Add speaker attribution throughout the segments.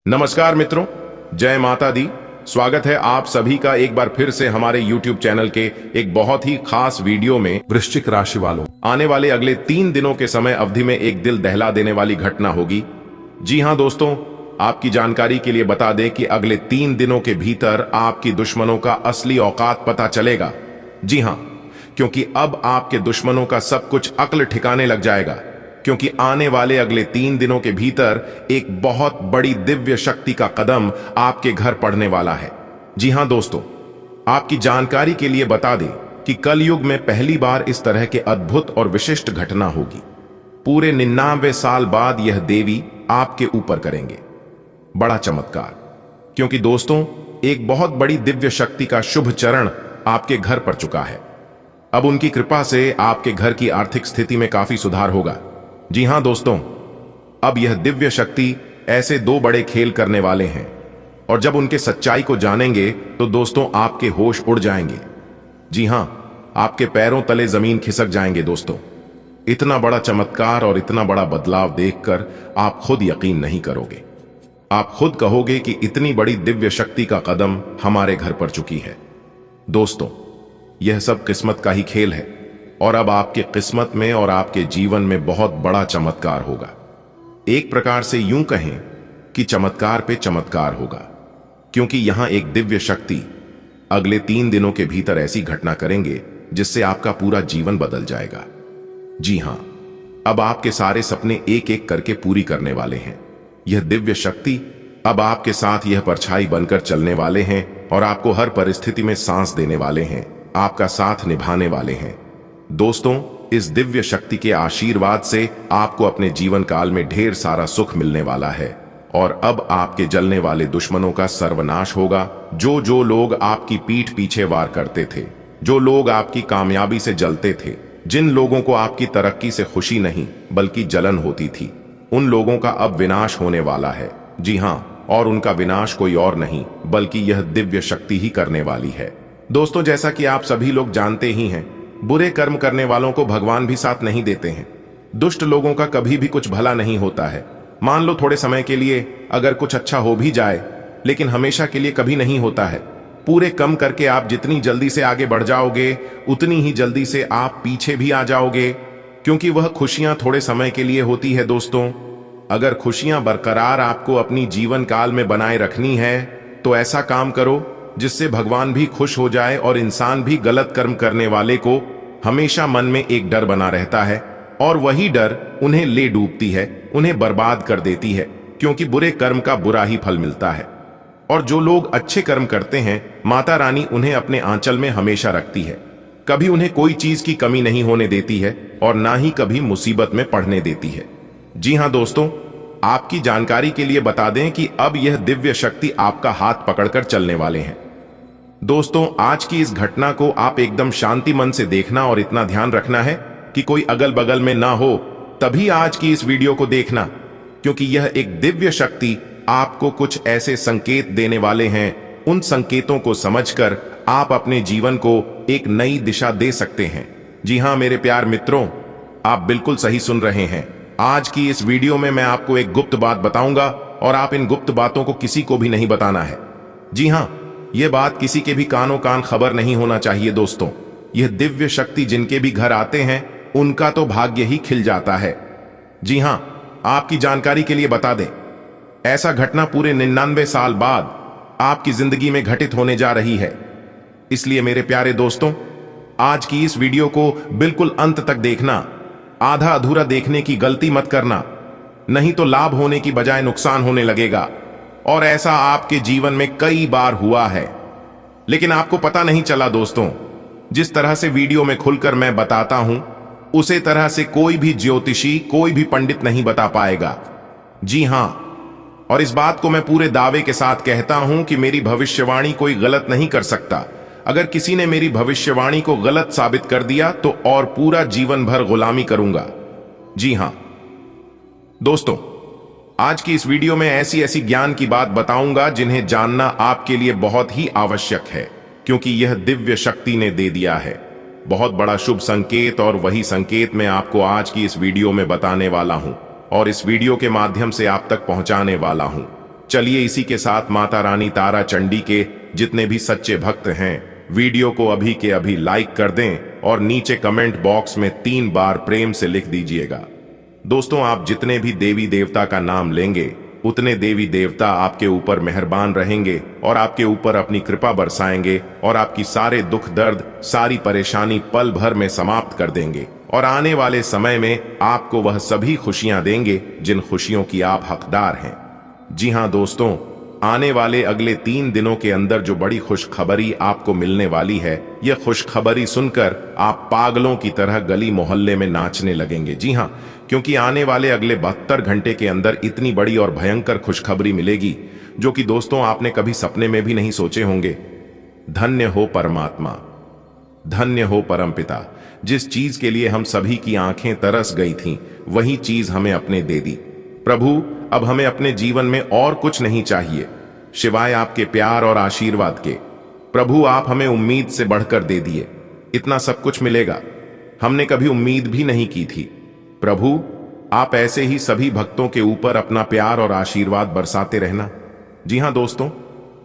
Speaker 1: नमस्कार मित्रों, जय माता दी। स्वागत है आप सभी का एक बार फिर से हमारे YouTube चैनल के एक बहुत ही खास वीडियो में। वृश्चिक राशि वालों, आने वाले अगले 3 दिनों के समय अवधि में एक दिल दहला देने वाली घटना होगी। जी हां दोस्तों, आपकी जानकारी के लिए बता दें कि अगले 3 दिनों के भीतर आपकी दुश्मनों का असली औकात पता चलेगा। जी हां, क्योंकि अब आपके दुश्मनों का सब कुछ अक्ल ठिकाने लग जाएगा, क्योंकि आने वाले अगले 3 दिनों के भीतर एक बहुत बड़ी दिव्य शक्ति का कदम आपके घर पड़ने वाला है। जी हां दोस्तों, आपकी जानकारी के लिए बता दें कि कलयुग में पहली बार इस तरह के अद्भुत और विशिष्ट घटना होगी। पूरे 99 साल बाद यह देवी आपके ऊपर करेंगे बड़ा चमत्कार, क्योंकि दोस्तों एक बहुत बड़ी दिव्य शक्ति का शुभ चरण आपके घर पड़ चुका है। अब उनकी कृपा से आपके घर की आर्थिक स्थिति में काफी सुधार होगा। जी हां दोस्तों, अब यह दिव्य शक्ति ऐसे 2 बड़े खेल करने वाले हैं, और जब उनके सच्चाई को जानेंगे तो दोस्तों आपके होश उड़ जाएंगे। जी हां, आपके पैरों तले जमीन खिसक जाएंगे दोस्तों। इतना बड़ा चमत्कार और इतना बड़ा बदलाव देखकर आप खुद यकीन नहीं करोगे। आप खुद कहोगे कि इतनी बड़ी दिव्य शक्ति का कदम हमारे घर पर चुकी है। दोस्तों, यह सब किस्मत का ही खेल है, और अब आपके किस्मत में और आपके जीवन में बहुत बड़ा चमत्कार होगा। एक प्रकार से यूं कहें कि चमत्कार पे चमत्कार होगा, क्योंकि यहां एक दिव्य शक्ति अगले 3 दिनों के भीतर ऐसी घटना करेंगे जिससे आपका पूरा जीवन बदल जाएगा। जी हां, अब आपके सारे सपने एक एक करके पूरी करने वाले हैं। यह दिव्य शक्ति अब आपके साथ यह परछाई बनकर चलने वाले हैं और आपको हर परिस्थिति में सांस देने वाले हैं, आपका साथ निभाने वाले हैं। दोस्तों, इस दिव्य शक्ति के आशीर्वाद से आपको अपने जीवन काल में ढेर सारा सुख मिलने वाला है, और अब आपके जलने वाले दुश्मनों का सर्वनाश होगा। जो लोग आपकी पीठ पीछे वार करते थे, जो लोग आपकी कामयाबी से जलते थे, जिन लोगों को आपकी तरक्की से खुशी नहीं बल्कि जलन होती थी, उन लोगों का अब विनाश होने वाला है। जी हां, और उनका विनाश कोई और नहीं बल्कि यह दिव्य शक्ति ही करने वाली है। दोस्तों, जैसा कि आप सभी लोग जानते ही हैं, बुरे कर्म करने वालों को भगवान भी साथ नहीं देते हैं। दुष्ट लोगों का कभी भी कुछ भला नहीं होता है। मान लो थोड़े समय के लिए अगर कुछ अच्छा हो भी जाए, लेकिन हमेशा के लिए कभी नहीं होता है। पूरे कम करके आप जितनी जल्दी से आगे बढ़ जाओगे, उतनी ही जल्दी से आप पीछे भी आ जाओगे, क्योंकि वह खुशियां थोड़े समय के लिए होती है। दोस्तों, अगर खुशियां बरकरार आपको अपनी जीवन काल में बनाए रखनी है, तो ऐसा काम करो जिससे भगवान भी खुश हो जाए और इंसान भी। गलत कर्म करने वाले को हमेशा मन में एक डर बना रहता है, और वही डर उन्हें ले डूबती है, उन्हें बर्बाद कर देती है, क्योंकि बुरे कर्म का बुरा ही फल मिलता है। और जो लोग अच्छे कर्म करते हैं, माता रानी उन्हें अपने आंचल में हमेशा रखती है। कभी उन्हें कोई चीज की कमी नहीं होने देती है, और ना ही कभी मुसीबत में पड़ने देती है। जी हां दोस्तों, आपकी जानकारी के लिए बता दें कि अब यह दिव्य शक्ति आपका हाथ पकड़कर चलने वाले हैं। दोस्तों, आज की इस घटना को आप एकदम शांति मन से देखना और इतना ध्यान रखना है कि कोई अगल बगल में ना हो, तभी आज की इस वीडियो को देखना, क्योंकि यह एक दिव्य शक्ति आपको कुछ ऐसे संकेत देने वाले हैं। उन संकेतों को समझकर आप अपने जीवन को एक नई दिशा दे सकते हैं। जी हां मेरे प्यार मित्रों, आप बिल्कुल सही सुन रहे हैं। आज की इस वीडियो में मैं आपको एक गुप्त बात बताऊंगा, और आप इन गुप्त बातों को किसी को भी नहीं बताना है। जी हां, यह बात किसी के भी कानों कान खबर नहीं होना चाहिए। दोस्तों, यह दिव्य शक्ति जिनके भी घर आते हैं, उनका तो भाग्य ही खिल जाता है। जी हां, आपकी जानकारी के लिए बता दें, ऐसा घटना पूरे 99 साल बाद आपकी जिंदगी में घटित होने जा रही है। इसलिए मेरे प्यारे दोस्तों, आज की इस वीडियो को बिल्कुल अंत तक देखना। आधा अधूरा देखने की गलती मत करना, नहीं तो लाभ होने की बजाय नुकसान होने लगेगा। और ऐसा आपके जीवन में कई बार हुआ है, लेकिन आपको पता नहीं चला। दोस्तों, जिस तरह से वीडियो में खुलकर मैं बताता हूं, उसे तरह से कोई भी ज्योतिषी, कोई भी पंडित नहीं बता पाएगा। जी हां, और इस बात को मैं पूरे दावे के साथ कहता हूं कि मेरी भविष्यवाणी कोई गलत नहीं कर सकता। अगर किसी ने मेरी भविष्यवाणी को गलत साबित कर दिया तो और पूरा जीवन भर गुलामी करूंगा। जी हां दोस्तों, आज की इस वीडियो में ऐसी ऐसी ज्ञान की बात बताऊंगा जिन्हें जानना आपके लिए बहुत ही आवश्यक है, क्योंकि यह दिव्य शक्ति ने दे दिया है बहुत बड़ा शुभ संकेत। और वही संकेत मैं आपको आज की इस वीडियो में बताने वाला हूं, और इस वीडियो के माध्यम से आप तक पहुंचाने वाला हूं। चलिए इसी के साथ माता रानी तारा चंडी के जितने भी सच्चे भक्त हैं वीडियो को अभी के अभी लाइक कर दें और नीचे कमेंट बॉक्स में 3 बार प्रेम से लिख दीजिएगा। दोस्तों, आप जितने भी देवी देवता का नाम लेंगे उतने देवी देवता आपके ऊपर मेहरबान रहेंगे और आपके ऊपर अपनी कृपा बरसाएंगे और आपकी सारे दुख दर्द, सारी परेशानी पल भर में समाप्त कर देंगे और आने वाले समय में आपको वह सभी खुशियां देंगे जिन खुशियों की आप हकदार हैं। जी हां दोस्तों, आने वाले अगले 3 दिनों के अंदर जो बड़ी खुशखबरी आपको मिलने वाली है, यह खुशखबरी सुनकर आप पागलों की तरह गली मोहल्ले में नाचने लगेंगे। जी हां, क्योंकि आने वाले अगले 72 घंटे के अंदर इतनी बड़ी और भयंकर खुशखबरी मिलेगी जो कि दोस्तों आपने कभी सपने में भी नहीं सोचे होंगे। धन्य हो परमात्मा, धन्य हो परमपिता, जिस चीज के लिए हम सभी की आंखें तरस गई थीं, वही चीज हमें अपने दे दी। प्रभु, अब हमें अपने जीवन में और कुछ नहीं चाहिए सिवाय आपके प्यार और आशीर्वाद के। प्रभु, आप हमें उम्मीद से बढ़कर दे दिए। इतना सब कुछ मिलेगा हमने कभी उम्मीद भी नहीं की थी। प्रभु, आप ऐसे ही सभी भक्तों के ऊपर अपना प्यार और आशीर्वाद बरसाते रहना। जी हां दोस्तों,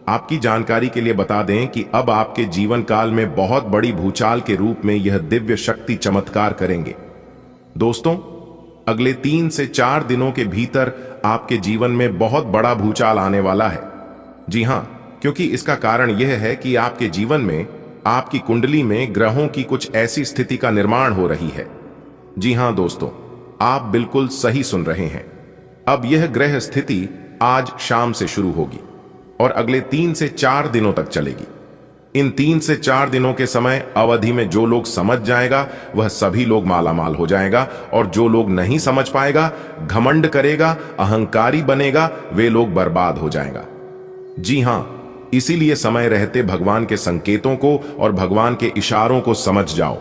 Speaker 1: आपकी जानकारी के लिए बता दें कि अब आपके जीवन काल में बहुत बड़ी भूचाल के रूप में यह दिव्य शक्ति चमत्कार करेंगे। दोस्तों, अगले 3 से 4 दिनों के भीतर आपके जीवन में बहुत बड़ा भूचाल आने वाला है। जी हां, क्योंकि इसका कारण यह है कि आपके जीवन में, आपकी कुंडली में ग्रहों की कुछ ऐसी स्थिति का निर्माण हो रही है। जी हां दोस्तों, आप बिल्कुल सही सुन रहे हैं। अब यह ग्रह स्थिति आज शाम से शुरू होगी और अगले 3 से 4 दिनों तक चलेगी। इन 3 से 4 दिनों के समय अवधि में जो लोग समझ जाएगा वह सभी लोग मालामाल हो जाएगा और जो लोग नहीं समझ पाएगा, घमंड करेगा, अहंकारी बनेगा, वे लोग बर्बाद हो जाएगा। जी हां, इसीलिए समय रहते भगवान के संकेतों को और भगवान के इशारों को समझ जाओ,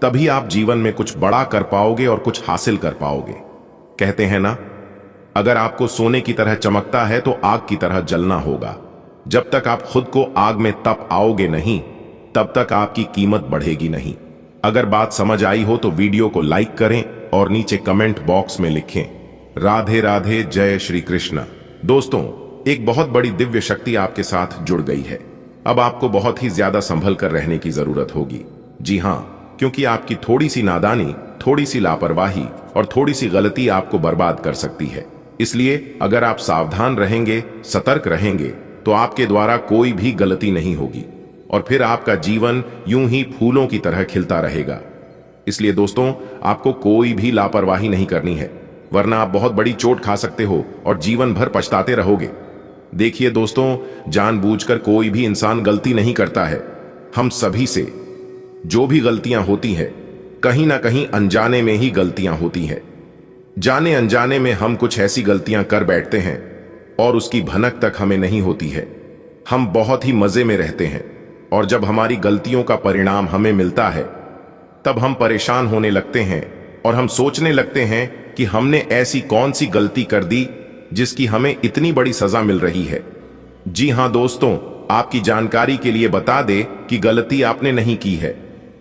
Speaker 1: तभी आप जीवन में कुछ बड़ा कर पाओगे और कुछ हासिल कर पाओगे। कहते हैं ना, अगर आपको सोने की तरह चमकता है तो आग की तरह जलना होगा। जब तक आप खुद को आग में तप आओगे नहीं, तब तक आपकी कीमत बढ़ेगी नहीं। अगर बात समझ आई हो तो वीडियो को लाइक करें और नीचे कमेंट बॉक्स में लिखें राधे राधे, जय श्री कृष्ण। दोस्तों, एक बहुत बड़ी दिव्य शक्ति आपके साथ जुड़ गई है। अब आपको बहुत ही ज्यादा संभल कर रहने की जरूरत होगी। जी हां, क्योंकि आपकी थोड़ी सी नादानी, थोड़ी सी लापरवाही और थोड़ी सी गलती आपको बर्बाद कर सकती है। इसलिए अगर आप सावधान रहेंगे, सतर्क रहेंगे, तो आपके द्वारा कोई भी गलती नहीं होगी और फिर आपका जीवन यूं ही फूलों की तरह खिलता रहेगा। इसलिए दोस्तों, आपको कोई भी लापरवाही नहीं करनी है, वरना आप बहुत बड़ी चोट खा सकते हो और जीवन भर पछताते रहोगे। देखिए दोस्तों, जानबूझकर कोई भी इंसान गलती नहीं करता है। हम सभी से जो भी गलतियां होती हैं, कहीं ना कहीं अनजाने में ही गलतियां होती हैं। जाने अनजाने में हम कुछ ऐसी गलतियां कर बैठते हैं और उसकी भनक तक हमें नहीं होती है। हम बहुत ही मजे में रहते हैं और जब हमारी गलतियों का परिणाम हमें मिलता है, तब हम परेशान होने लगते हैं और हम सोचने लगते हैं कि हमने ऐसी कौन सी गलती कर दी जिसकी हमें इतनी बड़ी सजा मिल रही है। जी हां दोस्तों, आपकी जानकारी के लिए बता दे कि गलती आपने नहीं की है।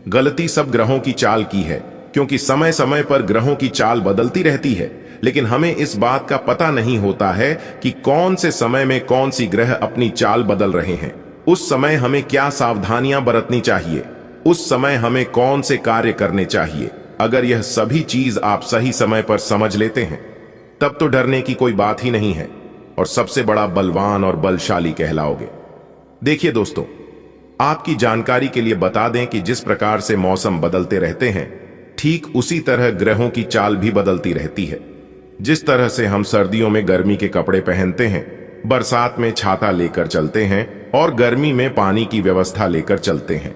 Speaker 1: गलती सब ग्रहों की चाल की है, क्योंकि समय समय पर ग्रहों की चाल बदलती रहती है, लेकिन हमें इस बात का पता नहीं होता है कि कौन से समय में कौन सी ग्रह अपनी चाल बदल रहे हैं। उस समय हमें क्या सावधानियां बरतनी चाहिए, उस समय हमें कौन से कार्य करने चाहिए। अगर यह सभी चीज आप सही समय पर समझ लेते हैं, तब तो डरने की कोई बात ही नहीं है और सबसे बड़ा बलवान और बलशाली कहलाओगे। देखिए दोस्तों, आपकी जानकारी के लिए बता दें कि जिस प्रकार से मौसम बदलते रहते हैं, ठीक उसी तरह ग्रहों की चाल भी बदलती रहती है। जिस तरह से हम सर्दियों में गर्मी के कपड़े पहनते हैं, बरसात में छाता लेकर चलते हैं और गर्मी में पानी की व्यवस्था लेकर चलते हैं,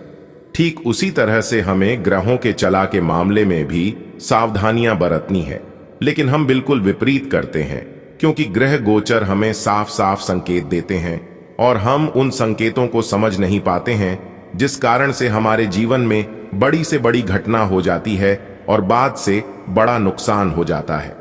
Speaker 1: ठीक उसी तरह से हमें ग्रहों के चला के मामले में भी सावधानियां बरतनी है। लेकिन हम बिल्कुल विपरीत करते हैं, क्योंकि ग्रह गोचर हमें साफ साफ संकेत देते हैं और हम उन संकेतों को समझ नहीं पाते हैं, जिस कारण से हमारे जीवन में बड़ी से बड़ी घटना हो जाती है और बाद से बड़ा नुकसान हो जाता है।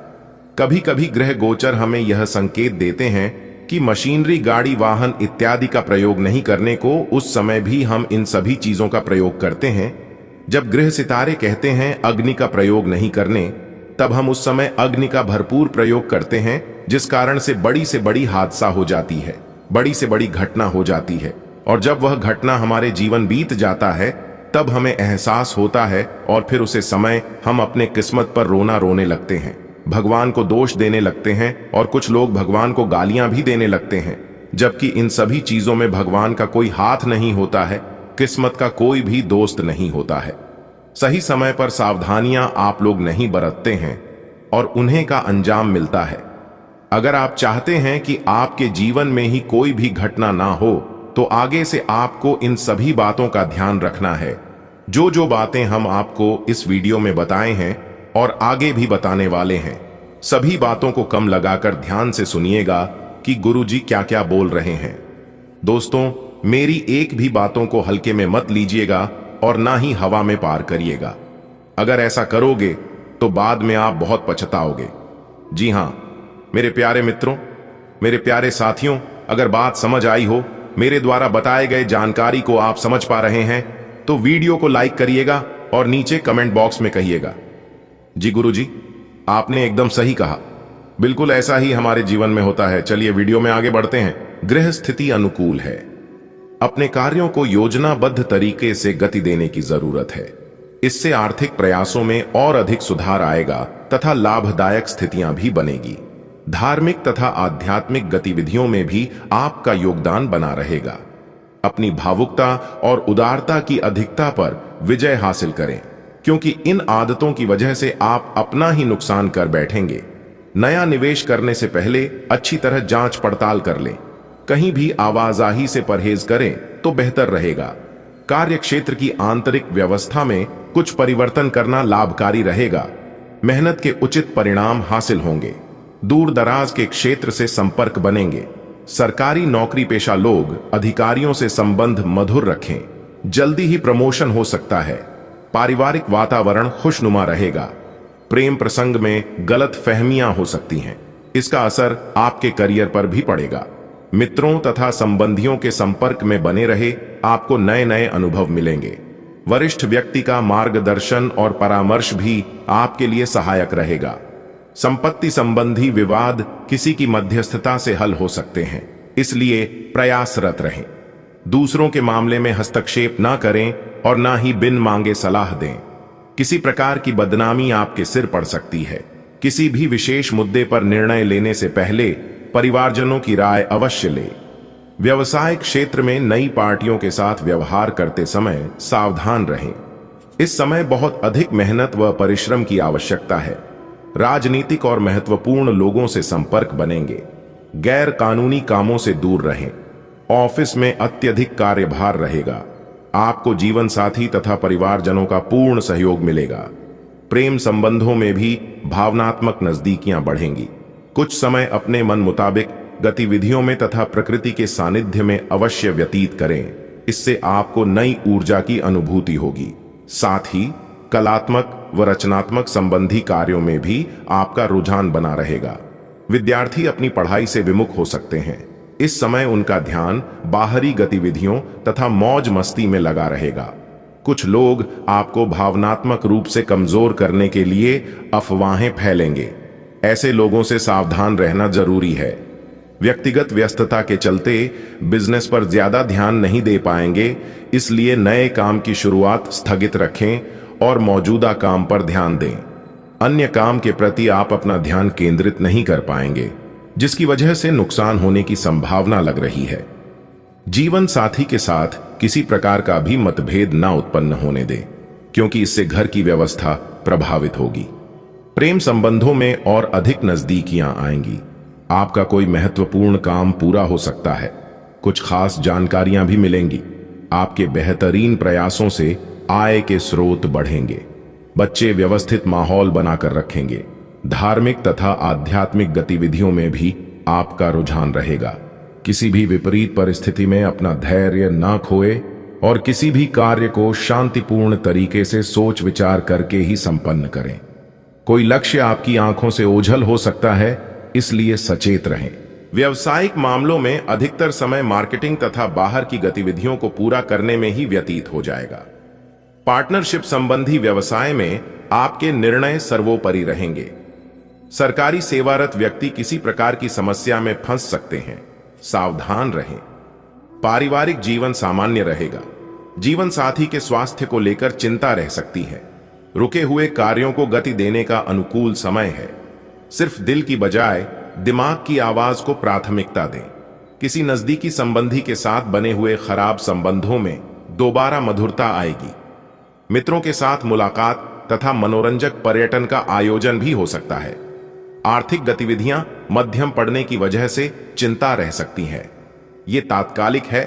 Speaker 1: कभी कभी ग्रह गोचर हमें यह संकेत देते हैं कि मशीनरी, गाड़ी, वाहन इत्यादि का प्रयोग नहीं करने को। उस समय भी हम इन सभी चीजों का प्रयोग करते हैं। जब ग्रह सितारे कहते हैं अग्नि का प्रयोग नहीं करने, तब हम उस समय अग्नि का भरपूर प्रयोग करते हैं, जिस कारण से बड़ी हादसा हो जाती है, बड़ी से बड़ी घटना हो जाती है। और जब वह घटना हमारे जीवन बीत जाता है तब हमें एहसास होता है और फिर उसे समय हम अपने किस्मत पर रोने लगते हैं, भगवान को दोष देने लगते हैं और कुछ लोग भगवान को गालियां भी देने लगते हैं, जबकि इन सभी चीजों में भगवान का कोई हाथ नहीं होता है, किस्मत का कोई भी दोस्त नहीं होता है। सही समय पर सावधानियां आप लोग नहीं बरतते हैं और उन्हें का अंजाम मिलता है। अगर आप चाहते हैं कि आपके जीवन में ही कोई भी घटना ना हो तो आगे से आपको इन सभी बातों का ध्यान रखना है। जो बातें हम आपको इस वीडियो में बताए हैं और आगे भी बताने वाले हैं, सभी बातों को कम लगाकर ध्यान से सुनिएगा कि गुरुजी क्या क्या बोल रहे हैं। दोस्तों, मेरी एक भी बातों को हल्के में मत लीजिएगा और ना ही हवा में पार करिएगा। अगर ऐसा करोगे तो बाद में आप बहुत पछताओगे। जी हां, मेरे प्यारे मित्रों, मेरे प्यारे साथियों, अगर बात समझ आई हो, मेरे द्वारा बताए गए जानकारी को आप समझ पा रहे हैं तो वीडियो को लाइक करिएगा और नीचे कमेंट बॉक्स में कहिएगा, जी गुरुजी, आपने एकदम सही कहा। बिल्कुल ऐसा ही हमारे जीवन में होता है। चलिए वीडियो में आगे बढ़ते हैं। गृह स्थिति अनुकूल है। अपने कार्यों को योजनाबद्ध तरीके से गति देने की जरूरत है। इससे आर्थिक प्रयासों में और अधिक सुधार आएगा तथा लाभदायक स्थितियां भी बनेगी। धार्मिक तथा आध्यात्मिक गतिविधियों में भी आपका योगदान बना रहेगा। अपनी भावुकता और उदारता की अधिकता पर विजय हासिल करें, क्योंकि इन आदतों की वजह से आप अपना ही नुकसान कर बैठेंगे। नया निवेश करने से पहले अच्छी तरह जांच पड़ताल कर लें। कहीं भी आवाजाही से परहेज करें तो बेहतर रहेगा। कार्य क्षेत्र की आंतरिक व्यवस्था में कुछ परिवर्तन करना लाभकारी रहेगा। मेहनत के उचित परिणाम हासिल होंगे। दूर दराज के क्षेत्र से संपर्क बनेंगे। सरकारी नौकरी पेशा लोग अधिकारियों से संबंध मधुर रखें। जल्दी ही प्रमोशन हो सकता है। पारिवारिक वातावरण खुशनुमा रहेगा। प्रेम प्रसंग में गलत फहमियां हो सकती हैं। इसका असर आपके करियर पर भी पड़ेगा। मित्रों तथा संबंधियों के संपर्क में बने रहे, आपको नए नए अनुभव मिलेंगे। वरिष्ठ व्यक्ति का मार्गदर्शन और परामर्श भी आपके लिए सहायक रहेगा। संपत्ति संबंधी विवाद किसी की मध्यस्थता से हल हो सकते हैं, इसलिए प्रयासरत रहें। दूसरों के मामले में हस्तक्षेप ना करें और ना ही बिन मांगे सलाह दें। किसी प्रकार की बदनामी आपके सिर पड़ सकती है। किसी भी विशेष मुद्दे पर निर्णय लेने से पहले परिवारजनों की राय अवश्य लें। व्यवसाय क्षेत्र में नई पार्टियों के साथ व्यवहार करते समय सावधान रहें। इस समय बहुत अधिक मेहनत व परिश्रम की आवश्यकता है। राजनीतिक और महत्वपूर्ण लोगों से संपर्क बनेंगे। गैर कानूनी कामों से दूर रहें। ऑफिस में अत्यधिक कार्यभार रहेगा। आपको जीवन साथी तथा परिवारजनों का पूर्ण सहयोग मिलेगा। प्रेम संबंधों में भी भावनात्मक नजदीकियां बढ़ेंगी। कुछ समय अपने मन मुताबिक गतिविधियों में तथा प्रकृति के सानिध्य में अवश्य व्यतीत करें। इससे आपको नई ऊर्जा की अनुभूति होगी। साथ ही कलात्मक व रचनात्मक संबंधी कार्यों में भी आपका रुझान बना रहेगा। विद्यार्थी अपनी पढ़ाई से विमुख हो सकते हैं। इस समय उनका ध्यान बाहरी गतिविधियों तथा मौज मस्ती में लगा रहेगा। कुछ लोग आपको भावनात्मक रूप से कमजोर करने के लिए अफवाहें फैलेंगे। ऐसे लोगों से सावधान रहना जरूरी है। व्यक्तिगत व्यस्तता के चलते बिजनेस पर ज्यादा ध्यान नहीं दे पाएंगे, इसलिए नए काम की शुरुआत स्थगित रखें और मौजूदा काम पर ध्यान दें। अन्य काम के प्रति आप अपना ध्यान केंद्रित नहीं कर पाएंगे, जिसकी वजह से नुकसान होने की संभावना लग रही है। जीवन साथी के साथ किसी प्रकार का भी मतभेद ना उत्पन्न होने दें, क्योंकि इससे घर की व्यवस्था प्रभावित होगी। प्रेम संबंधों में और अधिक नजदीकियां आएंगी। आपका कोई महत्वपूर्ण काम पूरा हो सकता है। कुछ खास जानकारियां भी मिलेंगी। आपके बेहतरीन प्रयासों से आय के स्रोत बढ़ेंगे। बच्चे व्यवस्थित माहौल बनाकर रखेंगे। धार्मिक तथा आध्यात्मिक गतिविधियों में भी आपका रुझान रहेगा। किसी भी विपरीत परिस्थिति में अपना धैर्य ना खोए और किसी भी कार्य को शांतिपूर्ण तरीके से सोच विचार करके ही संपन्न करें। कोई लक्ष्य आपकी आंखों से ओझल हो सकता है, इसलिए सचेत रहें। व्यावसायिक मामलों में अधिकतर समय मार्केटिंग तथा बाहर की गतिविधियों को पूरा करने में ही व्यतीत हो जाएगा। पार्टनरशिप संबंधी व्यवसाय में आपके निर्णय सर्वोपरि रहेंगे। सरकारी सेवारत व्यक्ति किसी प्रकार की समस्या में फंस सकते हैं, सावधान रहें। पारिवारिक जीवन सामान्य रहेगा। जीवन साथी के स्वास्थ्य को लेकर चिंता रह सकती है। रुके हुए कार्यों को गति देने का अनुकूल समय है। सिर्फ दिल की बजाय दिमाग की आवाज को प्राथमिकता दें। किसी नजदीकी संबंधी के साथ बने हुए खराब संबंधों में दोबारा मधुरता आएगी। मित्रों के साथ मुलाकात तथा मनोरंजक पर्यटन का आयोजन भी हो सकता है। आर्थिक गतिविधियां मध्यम पड़ने की वजह से चिंता रह सकती हैं। ये तात्कालिक है,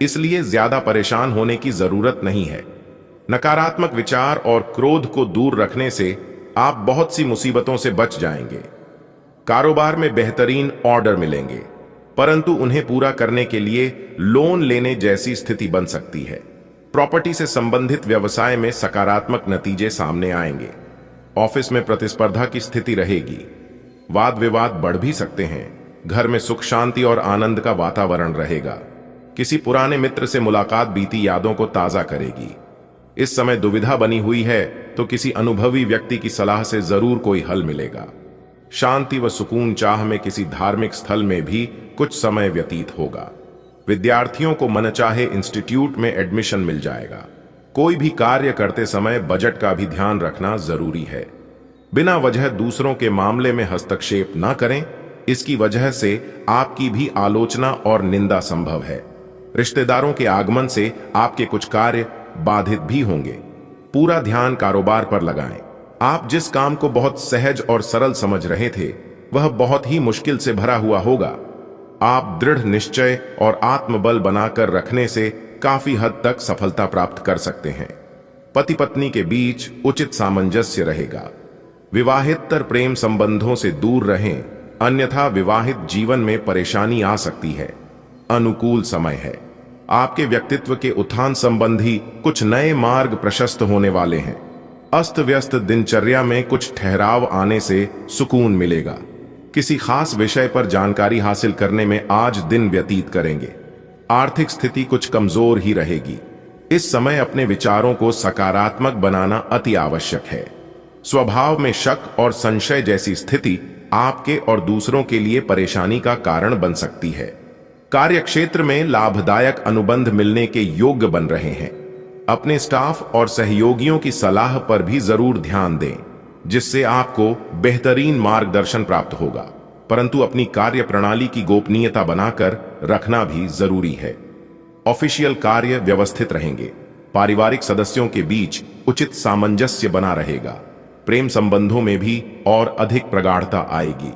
Speaker 1: इसलिए ज्यादा परेशान होने की जरूरत नहीं है। नकारात्मक विचार और क्रोध को दूर रखने से आप बहुत सी मुसीबतों से बच जाएंगे। कारोबार में बेहतरीन ऑर्डर मिलेंगे, परंतु उन्हें पूरा करने के लिए लोन लेने जैसी स्थिति बन सकती है। प्रॉपर्टी से संबंधित व्यवसाय में सकारात्मक नतीजे सामने आएंगे। ऑफिस में प्रतिस्पर्धा की स्थिति रहेगी। वाद विवाद बढ़ भी सकते हैं। घर में सुख शांति और आनंद का वातावरण रहेगा। किसी पुराने मित्र से मुलाकात बीती यादों को ताजा करेगी। इस समय दुविधा बनी हुई है तो किसी अनुभवी व्यक्ति की सलाह से जरूर कोई हल मिलेगा। शांति व सुकून चाह में किसी धार्मिक स्थल में भी कुछ समय व्यतीत होगा। विद्यार्थियों को मनचाहे इंस्टीट्यूट में एडमिशन मिल जाएगा। कोई भी कार्य करते समय बजट का भी ध्यान रखना जरूरी है। बिना वजह दूसरों के मामले में हस्तक्षेप न करें, इसकी वजह से आपकी भी आलोचना और निंदा संभव है। रिश्तेदारों के आगमन से आपके कुछ कार्य बाधित भी होंगे। पूरा ध्यान कारोबार पर लगाएं। आप जिस काम को बहुत सहज और सरल समझ रहे थे, वह बहुत ही मुश्किल से भरा हुआ होगा। आप दृढ़ निश्चय और आत्मबल बनाकर रखने से काफी हद तक सफलता प्राप्त कर सकते हैं। पति पत्नी के बीच उचित सामंजस्य रहेगा। विवाहितर प्रेम संबंधों से दूर रहें, अन्यथा विवाहित जीवन में परेशानी आ सकती है। अनुकूल समय है। आपके व्यक्तित्व के उत्थान संबंधी कुछ नए मार्ग प्रशस्त होने वाले हैं। अस्त व्यस्त दिनचर्या में कुछ ठहराव आने से सुकून मिलेगा। किसी खास विषय पर जानकारी हासिल करने में आज दिन व्यतीत करेंगे। आर्थिक स्थिति कुछ कमजोर ही रहेगी। इस समय अपने विचारों को सकारात्मक बनाना अति आवश्यक है। स्वभाव में शक और संशय जैसी स्थिति आपके और दूसरों के लिए परेशानी का कारण बन सकती है। कार्यक्षेत्र में लाभदायक अनुबंध मिलने के योग्य बन रहे हैं। अपने स्टाफ और सहयोगियों की सलाह पर भी जरूर ध्यान दें, जिससे आपको बेहतरीन मार्गदर्शन प्राप्त होगा। परंतु अपनी कार्य प्रणाली की गोपनीयता बनाकर रखना भी जरूरी है। ऑफिशियल कार्य व्यवस्थित रहेंगे। पारिवारिक सदस्यों के बीच उचित सामंजस्य बना रहेगा। प्रेम संबंधों में भी और अधिक प्रगाढ़ता आएगी।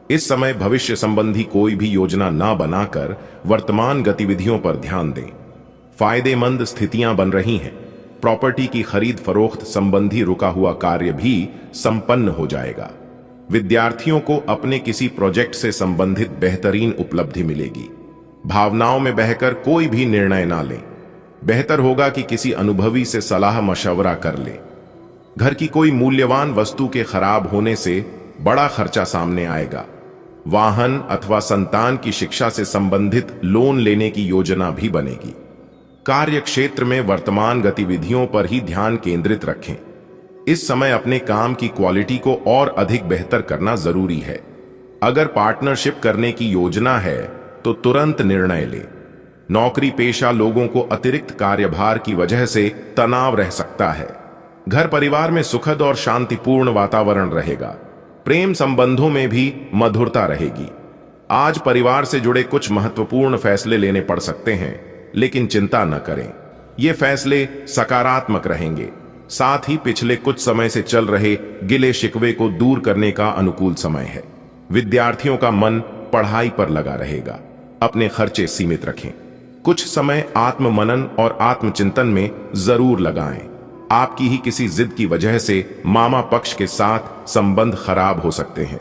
Speaker 1: इस समय भविष्य संबंधी कोई भी योजना ना बनाकर वर्तमान गतिविधियों पर ध्यान दें। फायदेमंद स्थितियां बन रही हैं। प्रॉपर्टी की खरीद फरोख्त संबंधी रुका हुआ कार्य भी संपन्न हो जाएगा। विद्यार्थियों को अपने किसी प्रोजेक्ट से संबंधित बेहतरीन उपलब्धि मिलेगी। भावनाओं में बहकर कोई भी निर्णय ना लें। बेहतर होगा कि किसी अनुभवी से सलाह मशवरा कर लें। घर की कोई मूल्यवान वस्तु के खराब होने से बड़ा खर्चा सामने आएगा। वाहन अथवा संतान की शिक्षा से संबंधित लोन लेने की योजना भी बनेगी। कार्य क्षेत्र में वर्तमान गतिविधियों पर ही ध्यान केंद्रित रखें। इस समय अपने काम की क्वालिटी को और अधिक बेहतर करना जरूरी है। अगर पार्टनरशिप करने की योजना है तो तुरंत निर्णय लें। नौकरी पेशा लोगों को अतिरिक्त कार्यभार की वजह से तनाव रह सकता है। घर परिवार में सुखद और शांतिपूर्ण वातावरण रहेगा। प्रेम संबंधों में भी मधुरता रहेगी। आज परिवार से जुड़े कुछ महत्वपूर्ण फैसले लेने पड़ सकते हैं, लेकिन चिंता न करें, ये फैसले सकारात्मक रहेंगे। साथ ही पिछले कुछ समय से चल रहे गिले शिकवे को दूर करने का अनुकूल समय है। विद्यार्थियों का मन पढ़ाई पर लगा रहेगा। अपने खर्चे सीमित रखें। कुछ समय आत्म मनन और आत्मचिंतन में जरूर लगाएं। आपकी ही किसी जिद की वजह से मामा पक्ष के साथ संबंध खराब हो सकते हैं।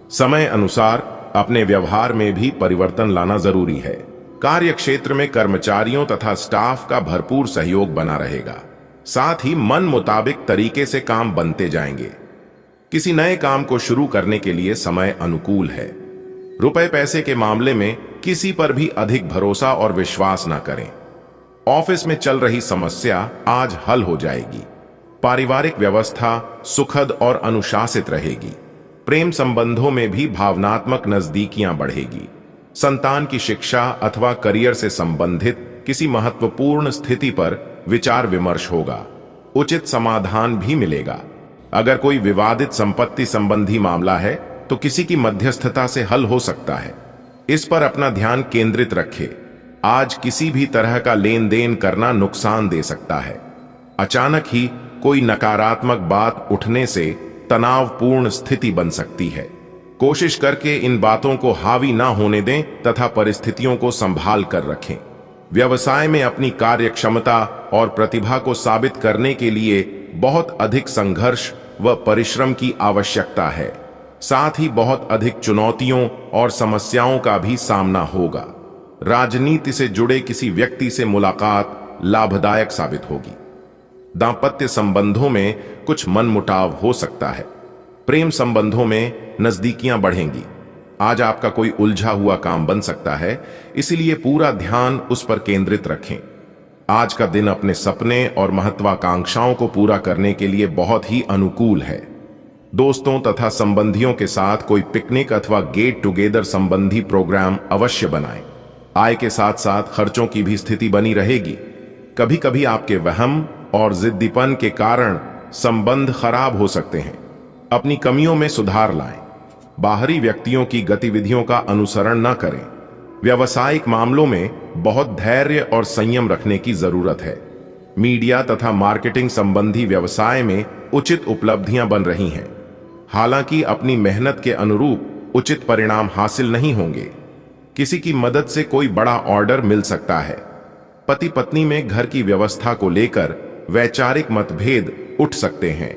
Speaker 1: समय अनुसार अपने व्यवहार में भी परिवर्तन लाना जरूरी है। कार्य क्षेत्र में कर्मचारियों तथा स्टाफ का भरपूर सहयोग बना रहेगा। साथ ही मन मुताबिक तरीके से काम बनते जाएंगे। किसी नए काम को शुरू करने के लिए समय अनुकूल है। रुपए पैसे के मामले में किसी पर भी अधिक भरोसा और विश्वास न करें। ऑफिस में चल रही समस्या आज हल हो जाएगी। पारिवारिक व्यवस्था सुखद और अनुशासित रहेगी। प्रेम संबंधों में भी भावनात्मक नजदीकियां बढ़ेगी। संतान की शिक्षा अथवा करियर से संबंधित किसी महत्वपूर्ण स्थिति पर विचार विमर्श होगा। उचित समाधान भी मिलेगा। अगर कोई विवादित संपत्ति संबंधी मामला है तो किसी की मध्यस्थता से हल हो सकता है। इस पर अपना ध्यान केंद्रित रखें। आज किसी भी तरह का लेन देन करना नुकसान दे सकता है। अचानक ही कोई नकारात्मक बात उठने से तनावपूर्ण स्थिति बन सकती है। कोशिश करके इन बातों को हावी ना होने दें तथा परिस्थितियों को संभाल कर रखें। व्यवसाय में अपनी कार्यक्षमता और प्रतिभा को साबित करने के लिए बहुत अधिक संघर्ष व परिश्रम की आवश्यकता है। साथ ही बहुत अधिक चुनौतियों और समस्याओं का भी सामना होगा। राजनीति से जुड़े किसी व्यक्ति से मुलाकात लाभदायक साबित होगी। दांपत्य संबंधों में कुछ मनमुटाव हो सकता है। प्रेम संबंधों में नजदीकियां बढ़ेंगी। आज आपका कोई उलझा हुआ काम बन सकता है, इसलिए पूरा ध्यान उस पर केंद्रित रखें। आज का दिन अपने सपने और महत्वाकांक्षाओं को पूरा करने के लिए बहुत ही अनुकूल है। दोस्तों तथा संबंधियों के साथ कोई पिकनिक अथवा गेट टुगेदर संबंधी प्रोग्राम अवश्य बनाएं। आय के साथ साथ खर्चों की भी स्थिति बनी रहेगी। कभी कभी आपके वहम और जिद्दीपन के कारण संबंध खराब हो सकते हैं। अपनी कमियों में सुधार लाएं। बाहरी व्यक्तियों की गतिविधियों का अनुसरण न करें। व्यावसायिक मामलों में बहुत धैर्य और संयम रखने की जरूरत है। मीडिया तथा मार्केटिंग संबंधी व्यवसाय में उचित उपलब्धियां बन रही हैं। हालांकि अपनी मेहनत के अनुरूप उचित परिणाम हासिल नहीं होंगे। किसी की मदद से कोई बड़ा ऑर्डर मिल सकता है। पति पत्नी में घर की व्यवस्था को लेकर वैचारिक मतभेद उठ सकते हैं।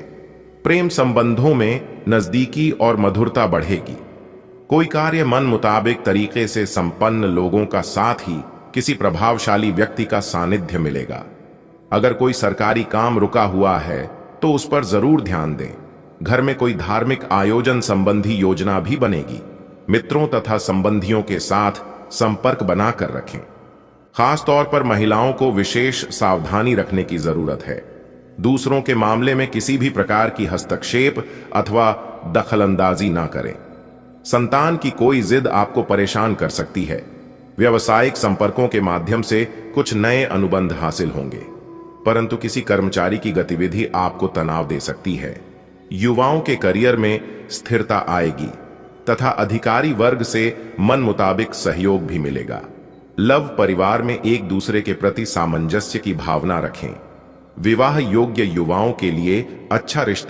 Speaker 1: प्रेम संबंधों में नजदीकी और मधुरता बढ़ेगी। कोई कार्य मन मुताबिक तरीके से संपन्न लोगों का साथ ही किसी प्रभावशाली व्यक्ति का सानिध्य मिलेगा। अगर कोई सरकारी काम रुका हुआ है तो उस पर जरूर ध्यान दें। घर में कोई धार्मिक आयोजन संबंधी योजना भी बनेगी। मित्रों तथा संबंधियों के साथ संपर्क बनाकर रखें। खास तौर पर महिलाओं को विशेष सावधानी रखने की जरूरत है। दूसरों के मामले में किसी भी प्रकार की हस्तक्षेप अथवा दखलंदाजी ना करें। संतान की कोई जिद आपको परेशान कर सकती है। व्यावसायिक संपर्कों के माध्यम से कुछ नए अनुबंध हासिल होंगे, परंतु किसी कर्मचारी की गतिविधि आपको तनाव दे सकती है। युवाओं के करियर में स्थिरता आएगी तथा अधिकारी वर्ग से मन मुताबिक सहयोग भी मिलेगा। लव परिवार में एक दूसरे के प्रति सामंजस्य की भावना रखें। विवाह योग्य युवाओं के लिए अच्छा रिश्ता